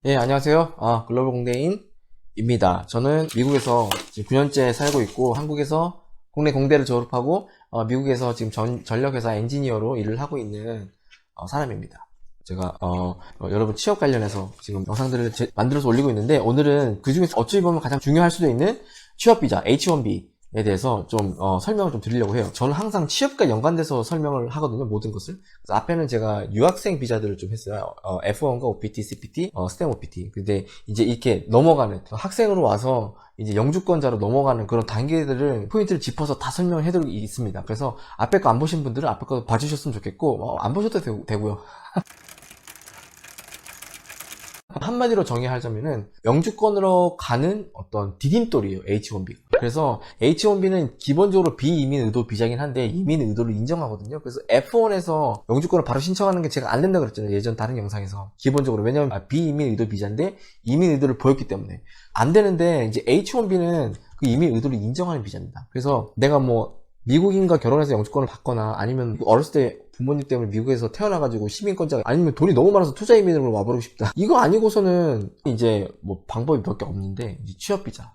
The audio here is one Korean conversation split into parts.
예, 안녕하세요. 글로벌 공대인입니다. 저는 미국에서 지금 9년째 살고 있고, 한국에서 국내 공대를 졸업하고, 미국에서 지금 전력회사 엔지니어로 일을 하고 있는 사람입니다. 제가 여러분 취업 관련해서 지금 영상들을 만들어서 올리고 있는데, 오늘은 그 중에서 어찌 보면 가장 중요할 수도 있는 취업비자 H1B에 대해서 좀 설명을 좀 드리려고 해요. 저는 항상 취업과 연관돼서 설명을 하거든요, 모든 것을. 그래서 앞에는 제가 유학생 비자들을 좀 했어요. F1과 OPT, CPT, STEM OPT. 근데 이제 이렇게 넘어가는, 학생으로 와서 이제 영주권자로 넘어가는 그런 단계들을, 포인트를 짚어서 다 설명을 해드리고 있습니다. 그래서 앞에 거 안 보신 분들은 앞에 거 봐주셨으면 좋겠고, 안 보셔도 되고요. 한마디로 정의하자면은 영주권으로 가는 어떤 디딤돌이에요, H1B가. 그래서 H1B는 기본적으로 비이민 의도 비자긴 한데 이민 의도를 인정하거든요. 그래서 F1에서 영주권을 바로 신청하는 게 제가 안 된다 그랬잖아요, 예전 다른 영상에서. 기본적으로. 왜냐면 비이민 의도 비자인데 이민 의도를 보였기 때문에 안 되는데, 이제 H1B는 그 이민 의도를 인정하는 비자입니다. 그래서 내가 뭐 미국인과 결혼해서 영주권을 받거나, 아니면 어렸을 때 부모님 때문에 미국에서 태어나가지고 시민권자가, 아니면 돈이 너무 많아서 투자 이민으로 와버리고 싶다, 이거 아니고서는 이제 뭐 방법이 몇 개 없는데, 이제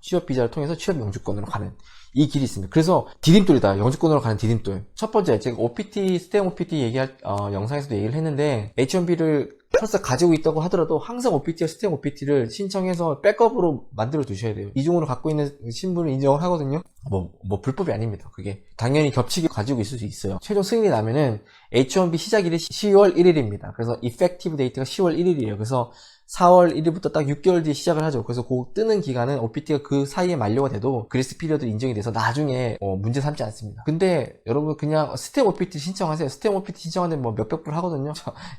취업비자를 통해서 취업 영주권으로 가는 이 길이 있습니다. 그래서 디딤돌이다, 영주권으로 가는 디딤돌. 첫 번째, 제가 OPT, 스템 OPT 얘기할 영상에서도 얘기를 했는데, H1B를 설사 가지고 있다고 하더라도 항상 OPT와 스템 OPT를 신청해서 백업으로 만들어 두셔야 돼요. 이중으로 갖고 있는 신분을 인정을 하거든요. 뭐 불법이 아닙니다. 그게 당연히 겹치게 가지고 있을 수 있어요. 최종 승인이 나면은 H1B 시작일이 10월 1일입니다. 그래서 effective date가 10월 1일이에요. 그래서 4월 1일부터 딱 6개월 뒤에 시작을 하죠. 그래서 그 뜨는 기간은 OPT가 그 사이에 만료가 돼도 그레이스 피리어드 인정이 돼서 나중에 문제 삼지 않습니다. 근데 여러분 그냥 스템 OPT 신청하세요. 스템 OPT 신청하는데 뭐 몇백 불 하거든요.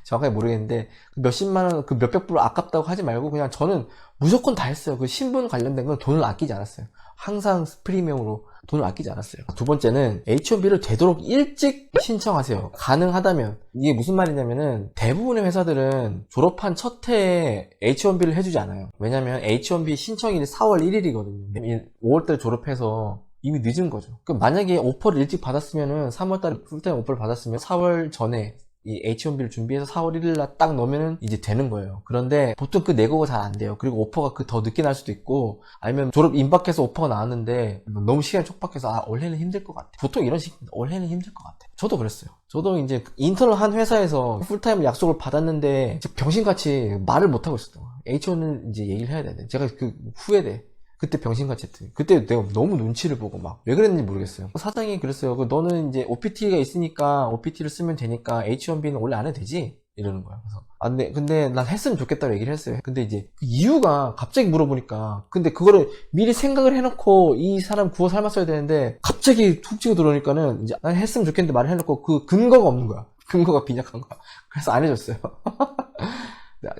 정확하게 모르겠는데 몇십만 원, 그 몇백 불 아깝다고 하지 말고 그냥 저는 무조건 다 했어요. 그 신분 관련된 건 돈을 아끼지 않았어요. 항상 프리미엄으로 돈을 아끼지 않았어요. 두 번째는 H1B를 되도록 일찍 신청하세요. 가능하다면. 이게 무슨 말이냐면은 대부분의 회사들은 졸업한 첫 해에 H1B를 해주지 않아요. 왜냐면 H1B 신청일이 4월 1일이거든요. 5월달에 졸업해서 이미 늦은 거죠. 그럼 만약에 오퍼를 일찍 받았으면은 3월달에 풀타임 오퍼를 받았으면 4월 전에 이 H1B를 준비해서 4월 1일날 딱 넣으면 이제 되는 거예요. 그런데 보통 그 내고가 잘 안 돼요. 그리고 오퍼가 더 늦게 날 수도 있고, 아니면 졸업 임박해서 오퍼가 나왔는데 너무 시간이 촉박해서 올해는 힘들 것 같아. 보통 이런 식입니다. 올해는 힘들 것 같아. 저도 그랬어요. 저도 이제 인턴을 한 회사에서 풀타임 약속을 받았는데 병신같이 말을 못하고 있었던 거예요. H1은 이제 얘기를 해야 돼. 제가 그 후회돼. 그때 병신같이 했더니, 그때 내가 너무 눈치를 보고 막 왜 그랬는지 모르겠어요. 사장이 그랬어요. 너는 이제 OPT가 있으니까 OPT를 쓰면 되니까 H1B는 원래 안 해도 되지? 이러는 거야. 그래서 근데 난 했으면 좋겠다고 얘기를 했어요. 근데 이제 그 이유가 갑자기 물어보니까, 근데 그거를 미리 생각을 해놓고 이 사람 구워 삶았어야 되는데 갑자기 툭 치고 들어오니까는 이제 난 했으면 좋겠는데 말을 해놓고 그 근거가 없는 거야. 근거가 빈약한 거야. 그래서 안 해줬어요.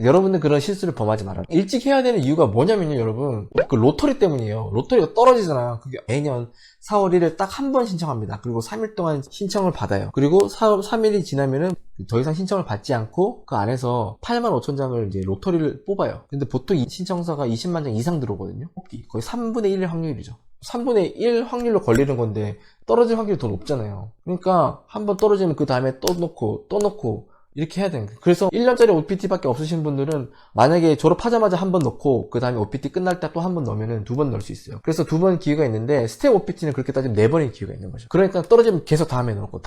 여러분들 그런 실수를 범하지 말아요. 일찍 해야 되는 이유가 뭐냐면요, 여러분. 그 로터리 때문이에요. 로터리가 떨어지잖아요. 그게 매년 4월 1일 딱 한 번 신청합니다. 그리고 3일 동안 신청을 받아요. 그리고 3일이 지나면은 더 이상 신청을 받지 않고 그 안에서 8만 5천 장을 이제 로터리를 뽑아요. 근데 보통 이 신청서가 20만 장 이상 들어오거든요. 뽑기. 거의 3분의 1의 확률이죠. 3분의 1 확률로 걸리는 건데 떨어질 확률이 더 높잖아요. 그러니까 한 번 떨어지면 그 다음에 또 넣고 이렇게 해야 되는 거예요. 그래서 1년짜리 OPT밖에 없으신 분들은 만약에 졸업하자마자 한 번 넣고 그 다음에 OPT 끝날 때 또 한 번 넣으면 2번 넣을 수 있어요. 그래서 2번 기회가 있는데 스텝 OPT는 그렇게 따지면 4번의 기회가 있는 거죠. 그러니까 떨어지면 계속 다음에 넣고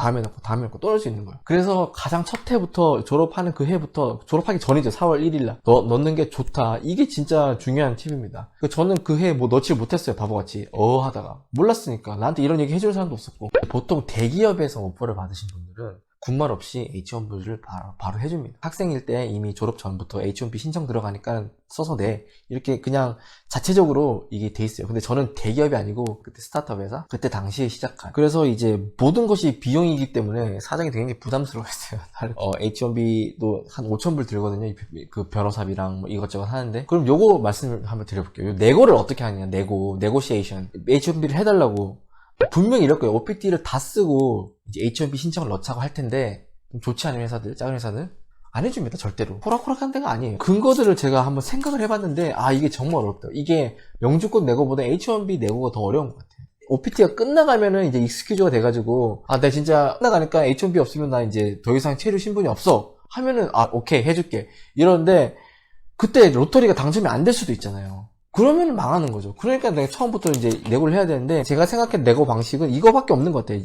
또 넣을 수 있는 거예요. 그래서 가장 첫 해부터, 졸업하는 그 해부터, 졸업하기 전이죠. 4월 1일날 넣는 게 좋다. 이게 진짜 중요한 팁입니다. 저는 그 해 뭐 넣지 못했어요. 바보같이 하다가 몰랐으니까. 나한테 이런 얘기 해줄 사람도 없었고. 보통 대기업에서 오퍼를 받으신 분들은 군말 없이 H1B를 바로 해줍니다. 학생일 때 이미 졸업 전부터 H1B 신청 들어가니까 써서 내, 이렇게 그냥 자체적으로 이게 돼 있어요. 근데 저는 대기업이 아니고 그때 스타트업 회사, 그때 당시에 시작한. 그래서 이제 모든 것이 비용이기 때문에 사장이 굉장히 부담스러워했어요. H1B도 한 5,000불 들거든요. 그 변호사비랑 뭐 이것저것 하는데. 그럼 요거 말씀을 한번 드려볼게요. 네고를 어떻게 하느냐. 네고시에이션. H1B를 해달라고. 분명히 이럴 거예요. OPT를 다 쓰고 이제 H1B 신청을 넣자고 할 텐데, 좀 좋지 않은 회사들, 작은 회사들 안 해줍니다. 절대로. 호락호락한 데가 아니에요. 근거들을 제가 한번 생각을 해봤는데, 이게 정말 어렵다. 이게 영주권 내고보다 H1B 내고가 더 어려운 것 같아요. OPT가 끝나가면은 이제 익스큐즈가 돼가지고, 내가 진짜 끝나가니까 H1B 없으면 나 이제 더 이상 체류 신분이 없어 하면은 오케이 해줄게 이러는데, 그때 로터리가 당첨이 안 될 수도 있잖아요. 그러면 망하는 거죠. 그러니까 내가 처음부터 이제 내고를 해야 되는데, 제가 생각한 내고 방식은 이거밖에 없는 것 같아요.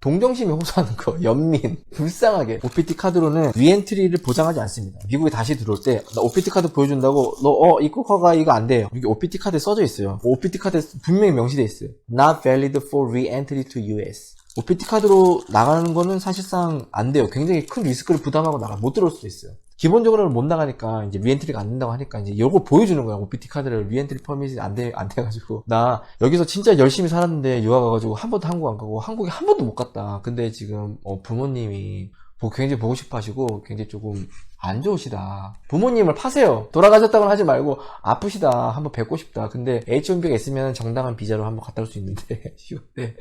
동정심이 호소하는 거, 연민, 불쌍하게. OPT 카드로는 리엔트리를 보장하지 않습니다. 미국에 다시 들어올 때, 나 OPT 카드 보여준다고, 입국허가 이거 안 돼요. 이게 OPT 카드에 써져 있어요. OPT 카드에 분명히 명시돼 있어요. Not valid for re-entry to US. OPT 카드로 나가는 거는 사실상 안 돼요. 굉장히 큰 리스크를 부담하고 못 들어올 수도 있어요. 기본적으로는 못 나가니까, 이제 리엔트리가 안 된다고 하니까, 이제 이거 보여주는 거야. OPT 카드를 리엔트리 퍼밋이 안 돼가지고. 나 여기서 진짜 열심히 살았는데, 유학 가가지고 한 번도 한국 안 가고, 한국에 한 번도 못 갔다. 근데 지금, 부모님이 굉장히 보고 싶어 하시고, 굉장히 조금 안 좋으시다. 부모님을 파세요. 돌아가셨다고는 하지 말고, 아프시다. 한번 뵙고 싶다. 근데 H1B가 있으면 정당한 비자로 한번 갔다 올 수 있는데, 네.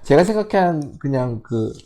제가 생각한 그냥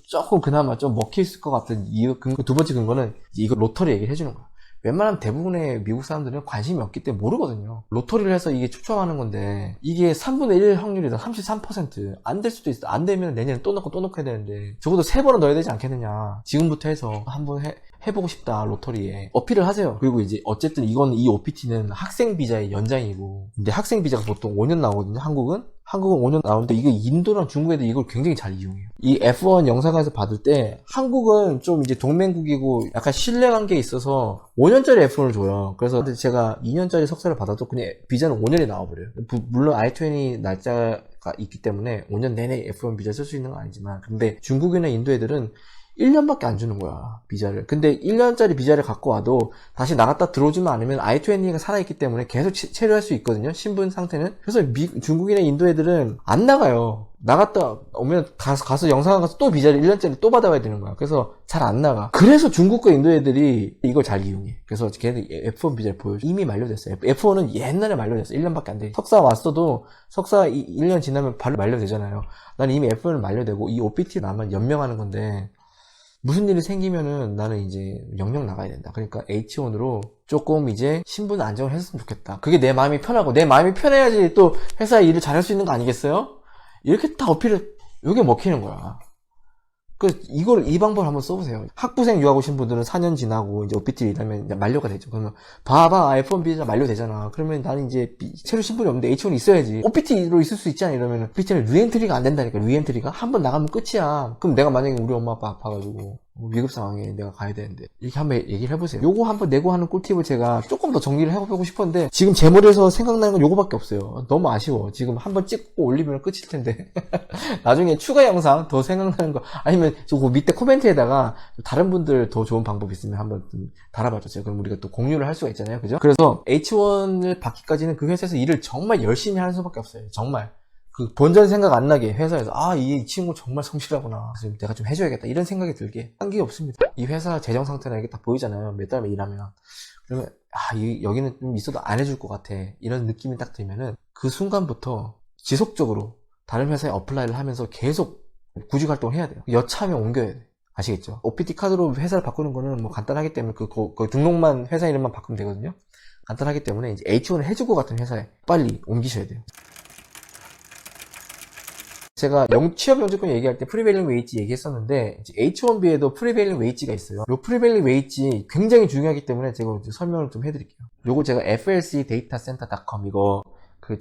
조금 그나마 좀 먹힐 것 같은 이유, 두 번째 근거는 이거 로터리 얘기를 해주는 거야. 웬만하면 대부분의 미국 사람들은 관심이 없기 때문에 모르거든요. 로터리를 해서 이게 추첨하는 건데, 이게 3분의 1 확률이다. 33%. 안 될 수도 있어. 안 되면 내년에 또 넣고 해야 되는데, 적어도 3번은 넣어야 되지 않겠느냐. 지금부터 해서 한번 해보고 싶다, 로터리에. 어필을 하세요. 그리고 이제, 어쨌든 이 OPT는 학생 비자의 연장이고, 근데 학생 비자가 보통 5년 나오거든요, 한국은 5년 나오는데, 이거 인도랑 중국 애들 이걸 굉장히 잘 이용해요. 이 F1 영상에서 받을 때, 한국은 좀 이제 동맹국이고, 약간 신뢰관계에 있어서 5년짜리 F1을 줘요. 그래서 제가 2년짜리 석사를 받아도 그냥 비자는 5년에 나와버려요. 물론 I-20 날짜가 있기 때문에 5년 내내 F1 비자 쓸 수 있는 건 아니지만, 근데 중국이나 인도 애들은 1년밖에 안 주는 거야, 비자를. 근데 1년짜리 비자를 갖고 와도 다시 나갔다 들어오지만 않으면 I-20가 살아있기 때문에 계속 체류할 수 있거든요, 신분 상태는. 그래서 중국이나 인도 애들은 안 나가요. 나갔다 오면 가서 영상관 가서 또 비자를 1년짜리 또 받아와야 되는 거야. 그래서 잘 안 나가. 그래서 중국과 인도 애들이 이걸 잘 이용해. 그래서 걔네들 F1 비자를 보여줘. 이미 만료됐어요. F1은 옛날에 만료됐어요. 1년밖에 안 돼. 석사 왔어도 석사 1년 지나면 바로 만료되잖아요. 난 이미 F1은 만료되고 이 OPT 나만 연명하는 건데, 무슨 일이 생기면은 나는 이제 영영 나가야 된다. 그러니까 H1으로 조금 이제 신분 안정을 했으면 좋겠다. 그게 내 마음이 편하고, 내 마음이 편해야지 또 회사에 일을 잘할 수 있는 거 아니겠어요? 이렇게 다 어필을, 요게 먹히는 거야. 이 방법을 한번 써보세요. 학부생 유학 오신 분들은 4년 지나고 이제 OPT를 일하면 이제 만료가 되죠. 그러면 봐봐, F1 비자 만료되잖아. 그러면 나는 이제 체류 신분이 없는데 H1이 있어야지. OPT로 있을 수 있잖아. 이러면 OPT는 리엔트리가 안 된다니까. 리엔트리가 한 번 나가면 끝이야. 그럼 내가 만약에 우리 엄마 아빠 아파가지고 위급 상황에 내가 가야 되는데, 이렇게 한번 얘기를 해보세요. 요거 한번 내고 하는 꿀팁을 제가 조금 더 정리를 해보고 싶었는데, 지금 제 머리에서 생각나는 건 요거밖에 없어요. 너무 아쉬워. 지금 한번 찍고 올리면 끝일 텐데 나중에 추가 영상 더 생각나는 거, 아니면 저거 밑에 코멘트에다가 다른 분들 더 좋은 방법 있으면 한번 좀 달아봐주세요. 그럼 우리가 또 공유를 할 수가 있잖아요, 그죠? 그래서 H1을 받기까지는 그 회사에서 일을 정말 열심히 하는 수밖에 없어요. 정말 본전 생각 안 나게, 회사에서 이 친구 정말 성실하구나, 그래서 내가 좀 해줘야겠다, 이런 생각이 들게 한 게 없습니다. 이 회사 재정 상태나 이게 다 보이잖아요. 몇 달 일하면. 그러면 여기는 좀 있어도 안 해줄 것 같아, 이런 느낌이 딱 들면은 그 순간부터 지속적으로 다른 회사에 어플라이를 하면서 계속 구직 활동을 해야 돼요. 여차하면 옮겨야 돼. 아시겠죠? OPT 카드로 회사를 바꾸는 거는 뭐 간단하기 때문에 그 등록만, 회사 이름만 바꾸면 되거든요. 간단하기 때문에 이제 H1을 해줄 것 같은 회사에 빨리 옮기셔야 돼요. 제가 취업 영주권 얘기할 때 프리베일링 웨이지 얘기했었는데, H1B에도 프리베일링 웨이지가 있어요. 요 프리베일링 웨이지 굉장히 중요하기 때문에 제가 설명을 좀 해드릴게요. 요거 제가 flcdatacenter.com 이거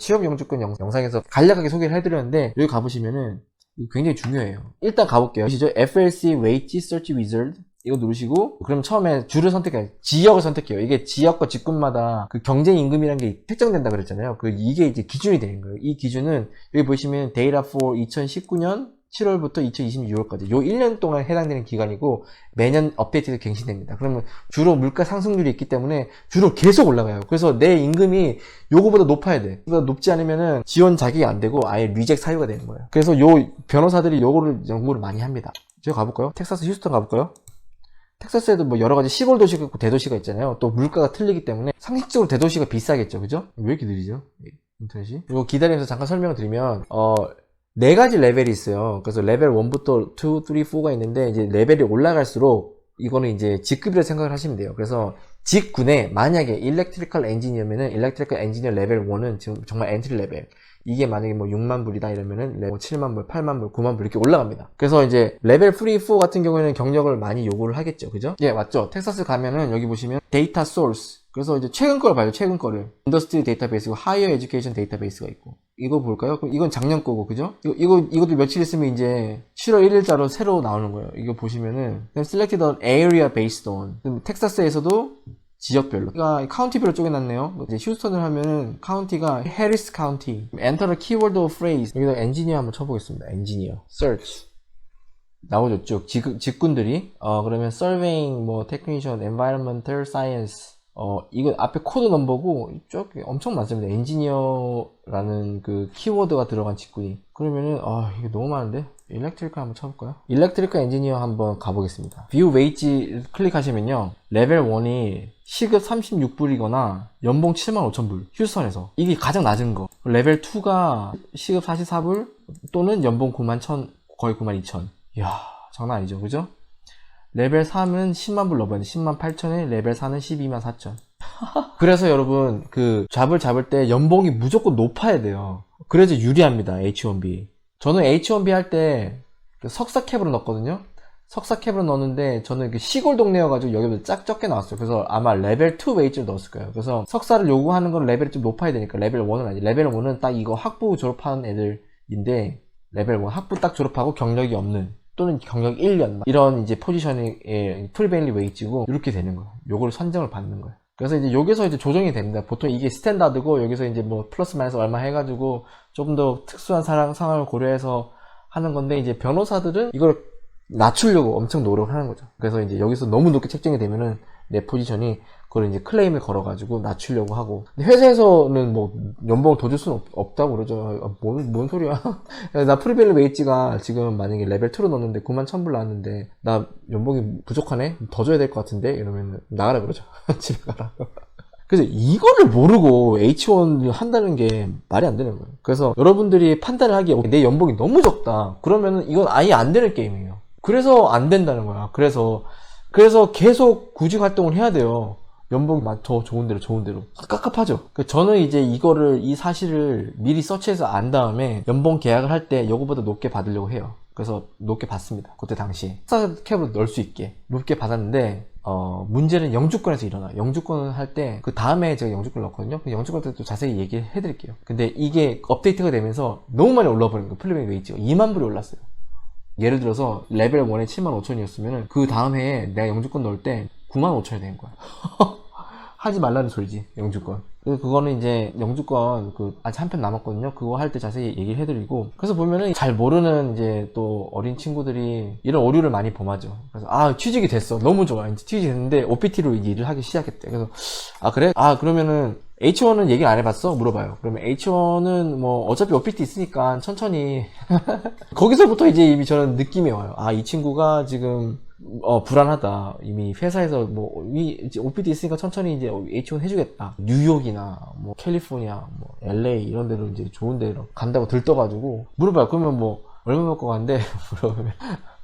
취업 영주권 영상에서 간략하게 소개를 해드렸는데, 여기 가보시면은 이거 굉장히 중요해요. 일단 가볼게요. 보시죠. FLC Wage Search Wizard 이거 누르시고, 그럼 처음에 주를 선택해요. 지역을 선택해요. 이게 지역과 직군마다 그 경쟁 임금이라는 게 책정된다 그랬잖아요. 이게 이제 기준이 되는 거예요. 이 기준은 여기 보시면 Data for 2019년 7월부터 2020년 6월까지 요 1년 동안 해당되는 기간이고, 매년 업데이트가 갱신됩니다. 그러면 주로 물가 상승률이 있기 때문에 주로 계속 올라가요. 그래서 내 임금이 요거보다 높아야 돼. 그러니까 높지 않으면은 지원 자격이 안 되고 아예 리젝 사유가 되는 거예요. 그래서 요 변호사들이 요거를 연구를 많이 합니다. 제가 가볼까요? 텍사스 휴스턴 가볼까요? 텍사스에도 뭐 여러 가지 시골 도시가 있고 대도시가 있잖아요. 또 물가가 틀리기 때문에 상식적으로 대도시가 비싸겠죠, 그죠? 왜 이렇게 느리죠, 인터넷이? 이거 기다리면서 잠깐 설명을 드리면, 4가지 레벨이 있어요. 그래서 레벨 1부터 2, 3, 4가 있는데, 이제 레벨이 올라갈수록 이거는 이제 직급이라 생각을 하시면 돼요. 그래서 직군에 만약에 일렉트리컬 엔지니어면은 일렉트리컬 엔지니어 레벨 1은 지금 정말 엔트리 레벨. 이게 만약에 뭐 6만 불이다 이러면은 7만 불, 8만 불, 9만 불 이렇게 올라갑니다. 그래서 이제 레벨 3, 4 같은 경우에는 경력을 많이 요구를 하겠죠. 그죠? 예, 맞죠? 텍사스 가면은 여기 보시면 데이터 소스, 그래서 이제 최근 걸 봐요. 최근 거를. 인더스트리 데이터베이스고 하이어 에듀케이션 데이터베이스가 있고. 이거 볼까요? 그럼 이건 작년 거고, 그죠? 이것도 며칠 있으면 이제 7월 1일자로 새로 나오는 거예요. 이거 보시면은 selected on area based on. 텍사스에서도 지역별로. 그러니까 카운티별로 쪼개놨네요. 이제 휴스턴을 하면은 카운티가 해리스 카운티. Enter a keyword or phrase. 여기다 엔지니어 한번 쳐보겠습니다. 엔지니어. Search. 나오죠 쭉. 직군들이. 그러면 surveying, 뭐 technician, environmental science. 이거 앞에 코드 넘버고 쭉 엄청 많습니다. 엔지니어라는 그 키워드가 들어간 직군이. 그러면은 이게 너무 많은데. 일렉트리컬 한번 쳐볼까요? 일렉트리컬 엔지니어 한번 가보겠습니다. 뷰 웨이지 클릭하시면요, 레벨 1이 시급 36불이거나 연봉 75,000불, 휴스턴에서. 이게 가장 낮은 거. 레벨 2가 시급 44불 또는 연봉 91,000, 거의 92,000. 이야, 장난 아니죠, 그죠? 레벨 3은 10만 불 넘어야 돼. 10만 8천에 레벨 4는 12만 4천. 그래서 여러분, 그 잡을 때 연봉이 무조건 높아야 돼요. 그래서 유리합니다, H1B. 저는 H1B 할 때 석사 캡으로 넣었거든요. 석사 캡으로 넣었는데 저는 그 시골 동네여가지고 여기보다 적게 나왔어요. 그래서 아마 레벨 2 웨이지를 넣었을 거예요. 그래서 석사를 요구하는 건 레벨이 좀 높아야 되니까 레벨 1은 아니지. 레벨 1은 딱 이거 학부 졸업한 애들인데 레벨 1 학부 딱 졸업하고 경력이 없는 또는 경력 1년 이런 이제 포지션의 프리베일리 웨이지고 이렇게 되는 거예요. 요걸 선정을 받는 거예요. 그래서 이제 여기서 이제 조정이 됩니다. 보통 이게 스탠다드고 여기서 이제 뭐 플러스 마이너스 얼마 해가지고 조금 더 특수한 상황을 고려해서 하는 건데, 이제 변호사들은 이걸 낮추려고 엄청 노력을 하는 거죠. 그래서 이제 여기서 너무 높게 책정이 되면은 내 포지션이 그걸 이제 클레임을 걸어가지고 낮추려고 하고. 근데 회사에서는 뭐 연봉을 더 줄 수는 없다고 그러죠. 뭔 소리야. 나 프리벨리 웨이지가 지금 만약에 레벨 2로 넣었는데 91,000불 나왔는데 나 연봉이 부족하네? 더 줘야 될 것 같은데? 이러면 나가라 그러죠. 집에 가라. 그래서 이거를 모르고 H1 한다는 게 말이 안 되는 거예요. 그래서 여러분들이 판단을 하기에 내 연봉이 너무 적다. 그러면은 이건 아예 안 되는 게임이에요. 그래서 안 된다는 거야. 그래서 계속 구직 활동을 해야 돼요. 연봉이 더 좋은 대로. 깝깝하죠. 저는 이제 이 사실을 미리 서치해서 안 다음에 연봉 계약을 할 때 이거보다 높게 받으려고 해요. 그래서 높게 받습니다. 그때 당시. 석사 캡으로 넣을 수 있게 높게 받았는데, 문제는 영주권에서 일어나. 영주권을 할 때, 그 다음에 제가 영주권을 넣었거든요. 그 영주권 때 또 자세히 얘기해 드릴게요. 근데 이게 업데이트가 되면서 너무 많이 올라버린 거예요. 플리밍 웨이지가 2만 불이 올랐어요. 예를 들어서 레벨 1에 75,000이었으면 그 다음 해에 내가 영주권 넣을 때 95,000이 된 거야. 하지 말라는 소리지, 영주권. 그래서 그거는 이제 영주권 아직 한 편 남았거든요. 그거 할 때 자세히 얘기를 해드리고. 그래서 보면은 잘 모르는 이제 또 어린 친구들이 이런 오류를 많이 범하죠. 그래서 취직이 됐어, 너무 좋아, 이제 취직이 됐는데 OPT로 이제 일을 하기 시작했대. 그래서 그래? 그러면은 H1은 얘기 안 해봤어? 물어봐요. 그러면 H1은 뭐 어차피 OPT 있으니까 천천히. 거기서부터 이제 이미 저는 느낌이 와요. 이 친구가 지금 불안하다. 이미 회사에서 이제 OPT 있으니까 천천히 이제 H1 해주겠다. 뉴욕이나 뭐 캘리포니아, 뭐 LA 이런 데로 이제 좋은 데로 간다고 들떠가지고 물어봐요. 그러면 뭐 얼마 받고 가는데? 물어보면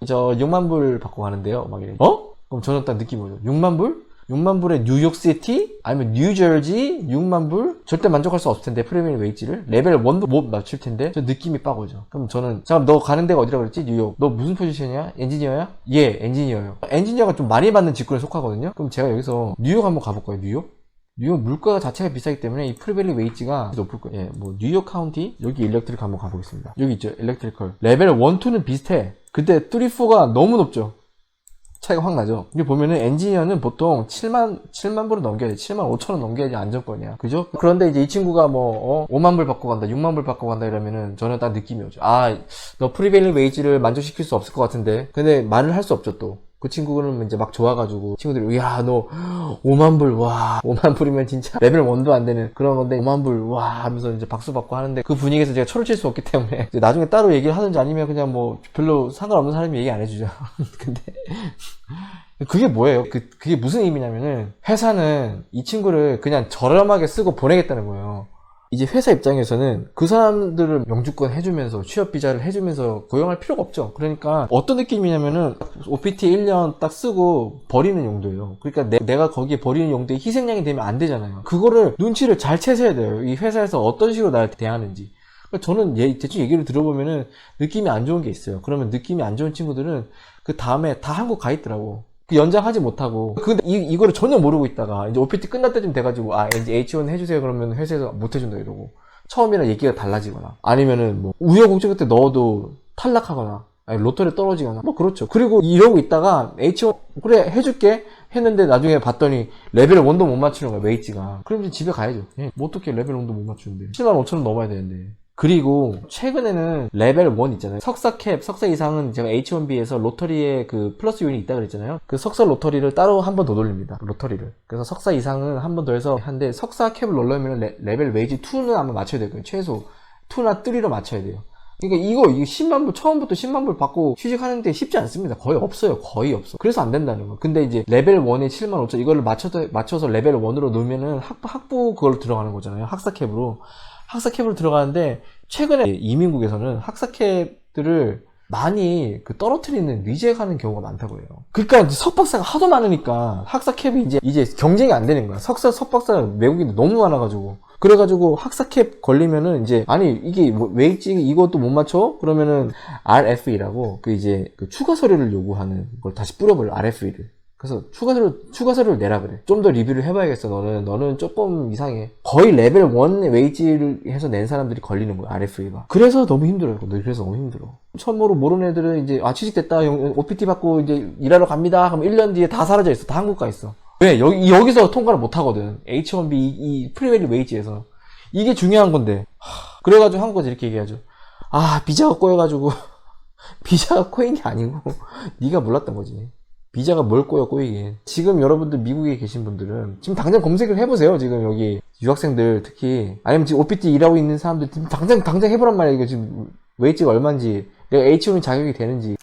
저 6만 불 받고 가는데요. 막 이래. 그럼 저는 딱 느낌이 오죠. 6만 불? 6만 불에 뉴욕시티? 아니면 뉴저지? 6만 불? 절대 만족할 수 없을 텐데, 프리미엄 웨이지를. 레벨 1도 못 맞출 텐데, 저 느낌이 빠고죠. 그럼 저는, 잠깐, 너 가는 데가 어디라고 그랬지? 뉴욕. 너 무슨 포지션이야? 엔지니어야? 예, 엔지니어요. 엔지니어가 좀 많이 받는 직군에 속하거든요? 그럼 제가 여기서 뉴욕 한번 가볼까요? 뉴욕? 뉴욕 물가 자체가 비싸기 때문에 이 프리벨리 웨이지가 높을 거예요. 예, 뭐 뉴욕 카운티 여기 일렉트릭 한번 가보겠습니다. 여기 있죠, 일렉트리컬. 레벨 1, 2는 비슷해. 근데 3, 4가 너무 높죠. 차이가 확 나죠. 이게 보면은 엔지니어는 보통 7만 불을 넘겨야지, 7만 5천원 넘겨야지 안정권이야. 그죠? 그런데 이제 이 친구가 5만 불 받고 간다, 6만 불 받고 간다 이러면은 저는 딱 느낌이 오죠. 너 프리벨리 웨이지를 만족시킬 수 없을 것 같은데. 근데 말을 할 수 없죠, 또. 그 친구는 이제 막 좋아가지고 친구들이 야, 너 5만 불, 와, 5만 불이면 진짜 레벨 1도 안 되는 그런 건데 5만 불, 와 하면서 이제 박수 받고 하는데, 그 분위기에서 제가 초를 칠 수 없기 때문에 이제 나중에 따로 얘기를 하든지 아니면 그냥 뭐 별로 상관없는 사람이 얘기 안 해주죠. 근데 그게 뭐예요? 그게 무슨 의미냐면은, 회사는 이 친구를 그냥 저렴하게 쓰고 보내겠다는 거예요. 이제 회사 입장에서는 그 사람들을 영주권 해주면서 취업비자를 해주면서 고용할 필요가 없죠. 그러니까 어떤 느낌이냐면은 OPT 1년 딱 쓰고 버리는 용도예요. 그러니까 내가 거기에 버리는 용도에 희생양이 되면 안 되잖아요. 그거를 눈치를 잘 채셔야 돼요. 이 회사에서 어떤 식으로 나를 대하는지. 그러니까 저는 대충 얘기를 들어보면은 느낌이 안 좋은 게 있어요. 그러면 느낌이 안 좋은 친구들은 그 다음에 다 한국 가 있더라고. 그 연장하지 못하고. 근데 이거를 전혀 모르고 있다가 이제 OPT 끝날 때쯤 돼가지고 아 이제 H1 해주세요 그러면 회사에서 못 해준다 이러고 처음이랑 얘기가 달라지거나 아니면은 뭐 우여곡절 끝에 넣어도 탈락하거나 아니 로또에 떨어지거나 뭐 그렇죠. 그리고 이러고 있다가 H1 그래 해줄게 했는데 나중에 봤더니 레벨 1도 못 맞추는 거야 웨이지가. 그럼 이제 집에 가야죠. 뭐 어떻게 레벨 1도 못 맞추는데 75,000원 넘어야 되는데. 그리고 최근에는 레벨 1 있잖아요. 석사 캡, 석사 이상은 제가 H1B에서 로터리에 그 플러스 요인이 있다 그랬잖아요. 그 석사 로터리를 따로 한 번 더 돌립니다. 로터리를. 그래서 석사 이상은 한 번 더 해서 한데 석사 캡을 넣으려면 레벨 웨이지 2는 아마 맞춰야 될 거예요. 최소 2나 3로 맞춰야 돼요. 그러니까 이거 10만 불 처음부터 10만 불 받고 취직하는데 쉽지 않습니다. 거의 없어요. 거의 없어. 그래서 안 된다는 거. 근데 이제 레벨 1에 75,000 이거를 맞춰서 레벨 1으로 넣으면은 학부 그걸로 들어가는 거잖아요. 학사 캡으로. 학사 캡으로 들어가는데 최근에 이민국에서는 학사 캡들을 많이 떨어뜨리는 리젝하는 경우가 많다고 해요. 그러니까 석박사가 하도 많으니까 학사 캡이 이제 경쟁이 안 되는 거야. 석박사 외국인들 너무 많아가지고. 그래가지고 학사 캡 걸리면은 이제 아니 이게 뭐 웨이지 이것도 못 맞춰? 그러면은 RFE라고 그 추가 서류를 요구하는 걸 다시 뿌려버려 RFE를. 그래서 추가 서류를 내라 그래. 좀 더 리뷰를 해봐야겠어. 너는 조금 이상해. 거의 레벨 1 웨이지를 해서 낸 사람들이 걸리는 거야 RFE가. 그래서 너무 힘들어요. 그래서 너무 힘들어. 처음으로 모르는 애들은 이제 취직됐다 OPT 받고 이제 일하러 갑니다. 그럼 1년 뒤에 다 사라져 있어. 다 한국 가 있어. 왜? 여기서 통과를 못 하거든. H1B 이 프리밸류 웨이지에서. 이게 중요한 건데. 그래가지고 한국에서 이렇게 얘기하죠. 비자가 꼬여가지고 비자가 꼬인 게 아니고 네가 몰랐던 거지. 비자가 뭘 꼬이긴. 지금 여러분들 미국에 계신 분들은 지금 당장 검색을 해보세요. 지금 여기 유학생들 특히 아니면 지금 OPT 일하고 있는 사람들 지금 당장 해보란 말이야. 이거 지금 웨이지가 얼마인지 내가 H1B 자격이 되는지.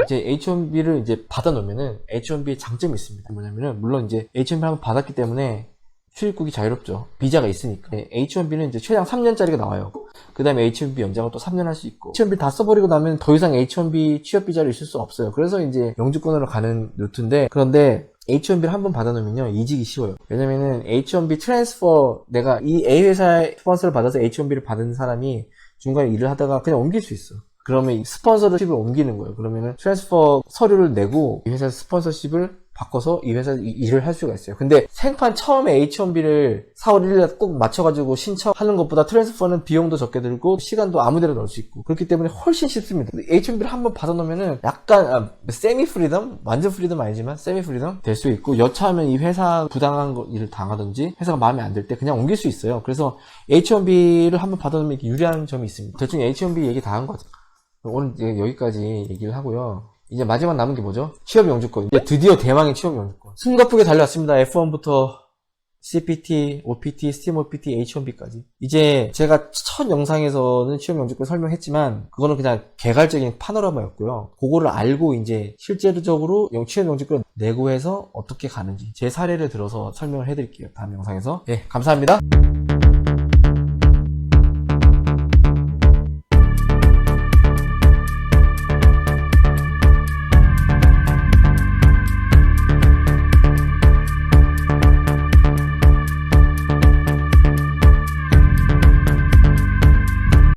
이제 H1B를 이제 받아놓으면은 H1B의 장점이 있습니다. 뭐냐면은 물론 이제 H1B 한번 받았기 때문에 출입국이 자유롭죠. 비자가 있으니까. H1B는 이제 최장 3년짜리가 나와요. 그 다음에 H1B 연장을 또 3년 할 수 있고. H1B 다 써버리고 나면 더 이상 H1B 취업비자를 있을 수 없어요. 그래서 이제 영주권으로 가는 루트인데, 그런데 H1B를 한번 받아놓으면요, 이직이 쉬워요. 왜냐면은 H1B 트랜스퍼, 내가 이 A 회사의 스폰서를 받아서 H1B를 받은 사람이 중간에 일을 하다가 그냥 옮길 수 있어. 그러면 이 스폰서십을 옮기는 거예요. 그러면은 트랜스퍼 서류를 내고 이 회사 스폰서십을 바꿔서 이 회사에서 일을 할 수가 있어요. 근데 생판 처음에 H1B를 4월 1일에 꼭 맞춰가지고 신청하는 것보다 트랜스퍼는 비용도 적게 들고 시간도 아무데나 넣을 수 있고 그렇기 때문에 훨씬 쉽습니다. H1B를 한번 받아놓으면은 약간 세미 프리덤? 완전 프리덤 아니지만 세미 프리덤 될 수 있고 여차하면 이 회사 부당한 일을 당하든지 회사가 마음에 안 들 때 그냥 옮길 수 있어요. 그래서 H1B를 한번 받아놓으면 이렇게 유리한 점이 있습니다. 대충 H1B 얘기 다 한 것 같아요. 오늘 이제 여기까지 얘기를 하고요. 이제 마지막 남은 게 뭐죠? 취업 영주권. 이제 드디어 대망의 취업 영주권. 숨가쁘게 달려왔습니다. F1부터 CPT, OPT, 스팀 OPT, H1B까지. 이제 제가 첫 영상에서는 취업 영주권 설명했지만 그거는 그냥 개괄적인 파노라마였고요. 그거를 알고 이제 실제적으로 취업 영주권 내고 해서 어떻게 가는지 제 사례를 들어서 설명을 해드릴게요. 다음 영상에서. 네, 감사합니다.